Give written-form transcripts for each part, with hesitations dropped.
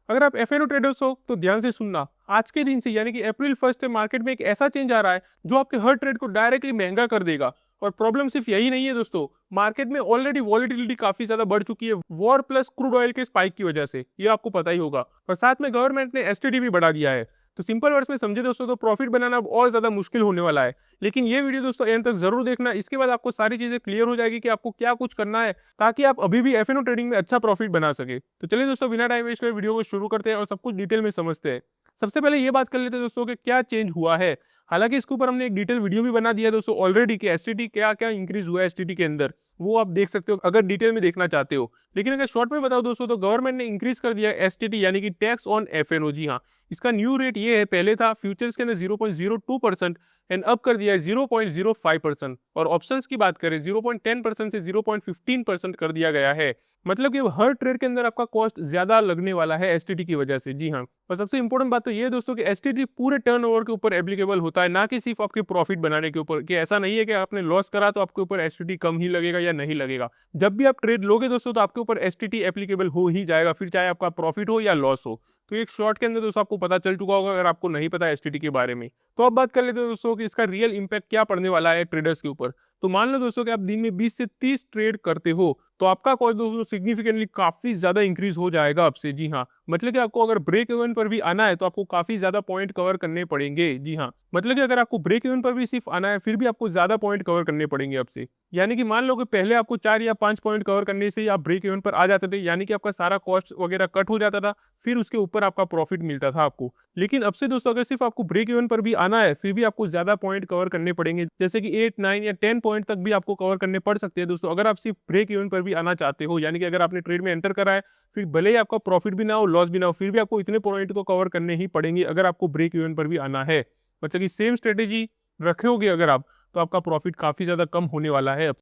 अगर आप F traders हो तो ध्यान से सुनना। आज के दिन से यानी कि अप्रैल 1 से मार्केट में एक ऐसा चेंज आ रहा है जो आपके हर ट्रेड को डायरेक्टली महंगा कर देगा। और प्रॉब्लम सिर्फ यही नहीं है दोस्तों, मार्केट में ऑलरेडी वॉलेटिलिटी काफी ज्यादा बढ़ चुकी है वॉर प्लस क्रूड ऑयल के स्पाइक की वजह से, ये आपको पता ही होगा। और साथ में गवर्नमेंट ने एसटीडी भी बढ़ा दिया है। तो सिंपल वर्ड्स में समझे दोस्तों तो प्रॉफिट बनाना अब और ज्यादा मुश्किल होने वाला है। लेकिन ये वीडियो दोस्तों एंड तक जरूर देखना, इसके बाद आपको सारी चीजें क्लियर हो जाएगी कि आपको क्या कुछ करना है ताकि आप अभी भी एफ ट्रेडिंग में अच्छा प्रॉफिट बना सके। तो चलिए दोस्तों बिना टाइम वेस्ट करे वीडियो को शुरू करते हैं और सब कुछ डिटेल में समझते हैं। सबसे पहले ये बात कर लेते हैं दोस्तों कि क्या चेंज हुआ है। हालांकि इसके ऊपर हमने एक डिटेल वीडियो भी बना दिया है दोस्तों ऑलरेडी कि एसटीटी क्या क्या इंक्रीज हुआ है एसटीटी के अंदर, वो आप देख सकते हो अगर डिटेल में देखना चाहते हो। लेकिन अगर शॉर्ट में बताओ दोस्तों तो गवर्नमेंट ने इंक्रीज कर दिया एसटीटी यानी कि टैक्स ऑन एफएनओ। जी हाँ, इसका न्यू रेट ये है, पहले था फ्यूचर्स के अंदर 0.02% एंड अब कर दिया है 0.05%। और ऑप्शंस की बात करें 0.10% से 0.15% कर दिया गया है। मतलब कि हर ट्रेड के अंदर आपका कॉस्ट ज्यादा लगने वाला है एसटीटी की वजह से। जी हाँ, और सबसे इंपॉर्टेंट बात तो ये है दोस्तों कि एसटीटी पूरे टर्नओवर के ऊपर एप्लीकेबल होता है, ना कि सिर्फ आपके प्रॉफिट बनाने के ऊपर। कि ऐसा नहीं है कि आपने लॉस करा तो आपके ऊपर एसटीटी कम ही लगेगा या नहीं लगेगा। जब भी आप ट्रेड लोगे दोस्तों तो आपके ऊपर एसटीटी एप्लीकेबल हो ही जाएगा, फिर चाहे आपका प्रॉफिट हो या लॉस हो। तो एक शॉर्ट के अंदर दोस्तों आपको पता चल चुका होगा अगर आपको नहीं पता एसटीटी के बारे में। तो अब बात कर लेते हैं दोस्तों कि इसका रियल इंपैक्ट क्या पड़ने वाला है ट्रेडर्स के ऊपर। तो मान लो दोस्तों कि आप दिन में 20 से 30 ट्रेड करते हो तो आपका कॉस्ट दोस्तों सिग्निफिकेंटली काफी ज्यादा इंक्रीज हो जाएगा आपसे। जी हाँ, मतलब कि आपको अगर ब्रेक इवन पर भी आना है तो आपको काफी ज्यादा पॉइंट कवर करने पड़ेंगे। जी हाँ, मतलब कि अगर आपको ब्रेक इवन पर भी सिर्फ आना है फिर भी आपको ज्यादा पॉइंट कवर करने पड़ेंगे आपसे। यानी कि मान लो कि पहले आपको 4 या 5 पॉइंट कवर करने से ही आप ब्रेक इवन पर आ जाते थे, यानी कि आपका सारा कॉस्ट वगैरह कट हो जाता था, फिर उसके ऊपर आपका प्रॉफिट मिलता था आपको। लेकिन अब से दोस्तों अगर सिर्फ आपको ब्रेक इवन पर भी आना है फिर भी आपको ज्यादा पॉइंट कवर करने पड़ेंगे, जैसे कि 8 9 या 10 पॉइंट तक भी आपको कवर करने पड़ सकते हैं दोस्तों अगर आप सिर्फ ब्रेक इवन पर भी आना चाहते हो। यानी कि अगर आपने ट्रेड में एंटर करा है फिर भले ही आपका प्रॉफिट भी ना हो लॉस भी ना हो फिर भी आपको इतने पॉइंट तो कवर करने ही पड़ेंगे अगर आपको ब्रेक इवन पर भी आना है। मतलब कि सेम स्ट्रेटेजी रखोगे अगर आप तो आपका प्रॉफिट काफी ज्यादा कम होने वाला है अब।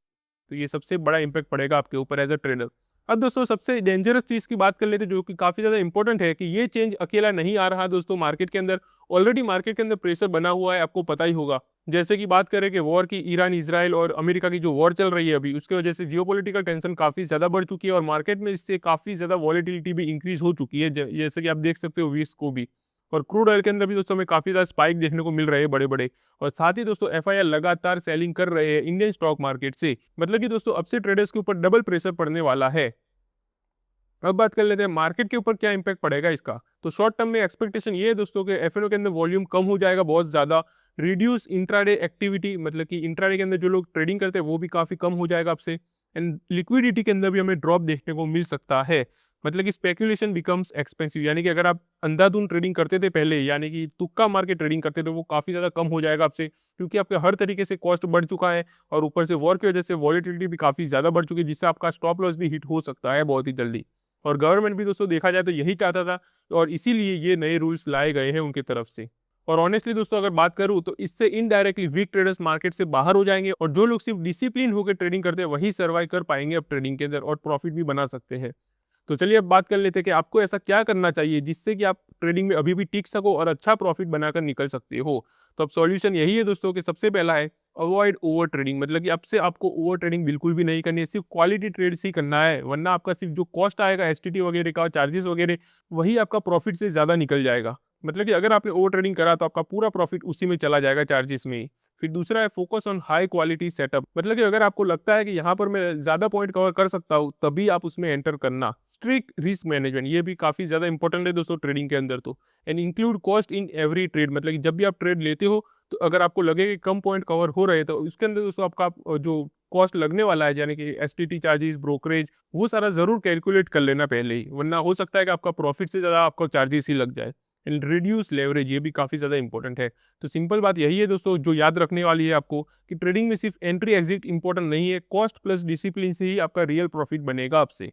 तो ये सबसे बड़ा इंपैक्ट पड़ेगा आपके ऊपर एज अ ट्रेडर। अब दोस्तों सबसे डेंजरस चीज की बात कर लेते हैं जो कि काफी ज्यादा इंपॉर्टेंट है कि ये चेंज अकेला नहीं आ रहा दोस्तों मार्केट के अंदर। ऑलरेडी मार्केट के अंदर प्रेशर बना हुआ है, आपको पता ही होगा। जैसे कि बात करें कि वॉर की, ईरान इजराइल और अमेरिका की जो वॉर चल रही है अभी, उसकी वजह से जियोपॉलिटिकल टेंशन काफी ज्यादा बढ़ चुकी है और मार्केट में इससे काफी ज्यादा वॉलेटिलिटी भी इंक्रीज हो चुकी है, जैसे कि आप देख सकते हो वीस को भी। और क्रूड ऑयल के अंदर भी दोस्तों हमें काफी ज्यादा स्पाइक देखने को मिल रहे हैं बड़े बड़े। और साथ ही दोस्तों एफआईआर लगातार सेलिंग कर रहे हैं इंडियन स्टॉक मार्केट से। मतलब कि दोस्तों अब से ट्रेडर्स के ऊपर डबल प्रेशर पड़ने वाला है। अब बात कर लेते हैं मार्केट के ऊपर क्या इंपैक्ट पड़ेगा इसका। तो शॉर्ट टर्म में एक्सपेक्टेशन ये है दोस्तों कि एफएनओ के अंदर वॉल्यूम कम हो जाएगा बहुत ज्यादा। रिड्यूस इंट्राडे एक्टिविटी, मतलब कि इंट्राडे के अंदर जो लोग ट्रेडिंग करते हैं वो भी काफी कम हो जाएगा आपसे। एंड लिक्विडिटी के अंदर भी हमें ड्रॉप देखने को मिल सकता है। मतलब कि स्पेकुलेशन बिकम्स एक्सपेंसिव, यानी कि अगर आप अंधाधुंध ट्रेडिंग करते थे पहले, यानी कि तुक्का मार के ट्रेडिंग करते थे, वो काफी ज्यादा कम हो जाएगा आपसे क्योंकि आपके हर तरीके से कॉस्ट बढ़ चुका है। और ऊपर से वॉर की वजह से वॉलेटिलिटी भी काफी ज्यादा बढ़ चुकी है जिससे आपका स्टॉप लॉस भी हिट हो सकता है बहुत ही जल्दी। और गवर्नमेंट भी दोस्तों देखा जाए तो यही चाहता था और इसीलिए ये नए रूल्स लाए गए हैं उनकी तरफ से। और ऑनेस्टली दोस्तों अगर बात करूं तो इससे इनडायरेक्टली वीक ट्रेडर्स मार्केट से बाहर हो जाएंगे और जो लोग सिर्फ डिसिप्लिन होकर ट्रेडिंग करते हैं वही सर्वाइव कर पाएंगे अब ट्रेडिंग के अंदर और प्रॉफिट भी बना सकते हैं। तो चलिए अब बात कर लेते हैं कि आपको ऐसा क्या करना चाहिए जिससे कि आप ट्रेडिंग में अभी भी टिक सको और अच्छा प्रॉफिट बनाकर निकल सकते हो। तो अब सॉल्यूशन यही है दोस्तों कि सबसे पहला है अवॉइड ओवर ट्रेडिंग। मतलब कि अब से आपको ओवर ट्रेडिंग बिल्कुल भी नहीं करनी है, सिर्फ क्वालिटी ट्रेड्स ही करना है, वरना आपका सिर्फ जो कॉस्ट आएगा एसटीटी वगैरह का, चार्जेस वगैरह, वही आपका प्रॉफिट से ज़्यादा निकल जाएगा। मतलब कि अगर आपने ओवर ट्रेडिंग करा तो आपका पूरा प्रॉफिट उसी में चला जाएगा, चार्जेस में ही। फिर दूसरा है focus on high quality setup. मतलब कि अगर आपको लगता है कि यहाँ पर मैं ज़्यादा पॉइंट कवर कर सकता हूँ तभी आप उसमें एंटर करना। स्ट्रिक्ट रिस्क मैनेजमेंट, ये भी काफ़ी ज़्यादा इंपॉर्टेंट है दोस्तों ट्रेडिंग के अंदर तो। And include cost in every trade, मतलब कि जब भी आप ट्रेड लेते हो तो अगर आपको लगे कि कम पॉइंट कवर हो रहे हैं तो उसके अंदर दोस्तों आपका जो कॉस्ट लगने वाला है यानी कि एसटीटी चार्जेस, ब्रोकरेज, वो सारा ज़रूर कैलकुलेट कर लेना पहले ही, वरना हो सकता है कि आपका प्रॉफिट से ज़्यादा आपका चार्जेस ही लग जाए। एंड रिड्यूस लेवरेज, ये भी काफ़ी ज़्यादा इंपॉर्टेंट है। तो सिंपल बात यही है दोस्तों जो याद रखने वाली है आपको कि ट्रेडिंग में सिर्फ एंट्री एग्जिट इंपॉर्टेंट नहीं है, कॉस्ट प्लस डिसिप्लिन से ही आपका रियल प्रॉफिट बनेगा आपसे।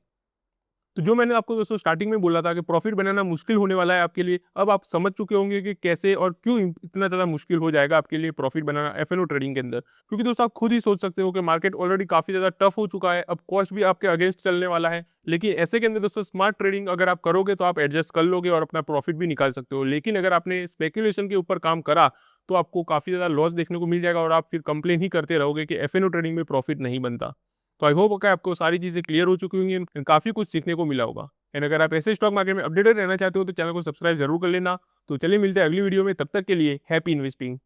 तो जो मैंने आपको दोस्तों स्टार्टिंग में बोला था कि प्रॉफिट बनाना मुश्किल होने वाला है आपके लिए, अब आप समझ चुके होंगे कि कैसे और क्यों इतना ज़्यादा मुश्किल हो जाएगा आपके लिए प्रॉफिट बनाना एफएनओ ट्रेडिंग के अंदर। क्योंकि दोस्तों आप खुद ही सोच सकते हो कि मार्केट ऑलरेडी काफ़ी ज़्यादा टफ हो चुका है, अब कॉस्ट भी आपके अगेंस्ट चलने वाला है। लेकिन ऐसे के अंदर दोस्तों स्मार्ट ट्रेडिंग अगर आप करोगे तो आप एडजस्ट कर लोगे और अपना प्रॉफिट भी निकाल सकते हो। लेकिन अगर आपने स्पेकुलेशन के ऊपर काम करा तो आपको काफ़ी ज़्यादा लॉस देखने को मिल जाएगा और आप फिर कंप्लेन ही करते रहोगे कि एफएनओ ट्रेडिंग में प्रॉफिट नहीं बनता। तो आई होप कि आपको सारी चीज़ें क्लियर हो चुकी होंगी, काफ़ी कुछ सीखने को मिला होगा। एंड अगर आप ऐसे स्टॉक मार्केट में अपडेटेड रहना चाहते हो तो चैनल को सब्सक्राइब जरूर कर लेना। तो चलिए मिलते हैं अगली वीडियो में, तब तक के लिए हैप्पी इन्वेस्टिंग।